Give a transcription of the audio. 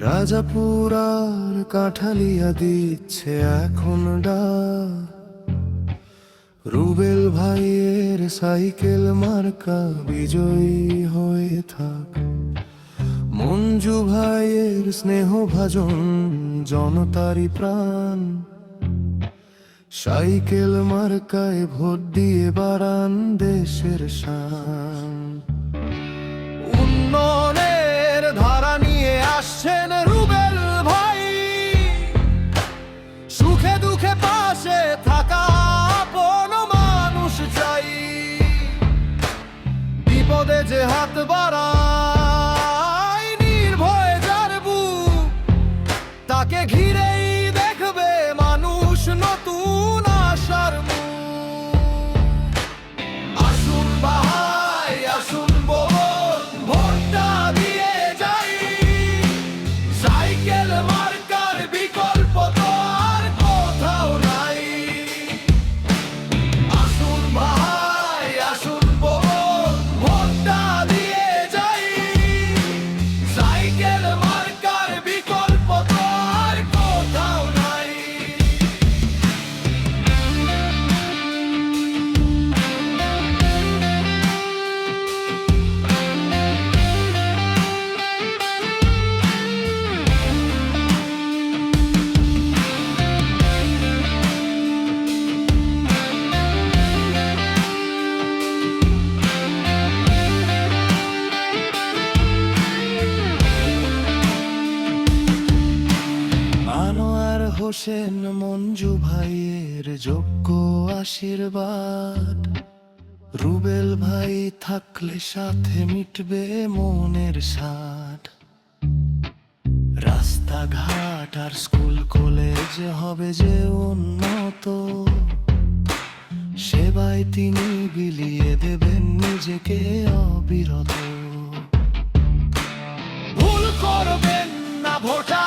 রাজাপুর আর কাঠালিয়া দিচ্ছে এখন ডাক, রুবেল ভাইয়ের সাইকেল মার্কা বিজয়ী হয়ে থাক। মঞ্জু ভাইয়ের স্নেহ ভাজন জনতারি প্রাণ, সাইকেল মার্কায় ভোট দিয়ে বাড়ান দেশের শান। উন্নয়নের ধারা নিয়ে আসছেন রুবেল ভাই, সুখে দুঃখে পাশে থাকা আপন মানুষ চাই। বিপদে যে হাত বাড়ায় নির্ভয়ে যার বুক, তাকে ঘিরেই দেখবে মানুষ নতুন আশার মুখ। আসুন ভাই আসুন বোন, ভোটটা দিয়ে যাই, সাইকেল মার্কার বিকল্প তো আর কোথাও নাই। আসুন ভাই আসুন বোন, ভোটটা দিয়ে যাই, সাইকেল মার্কার বিকল্প তো আর কোথাও নাই। আনোয়ার হোসেন মঞ্জু ভাইয়ের যোগ্য আশীর্বাদ, রুবেল ভাই থাকলে সাথে মিটবে মনের সাথ। রাস্তাঘাট আর স্কুল কলেজ হবে যে উন্নত, সেবায় তিনি বিলিয়ে দেবেন নিজেকে অবিরত। ভুল করবেন না ভোটার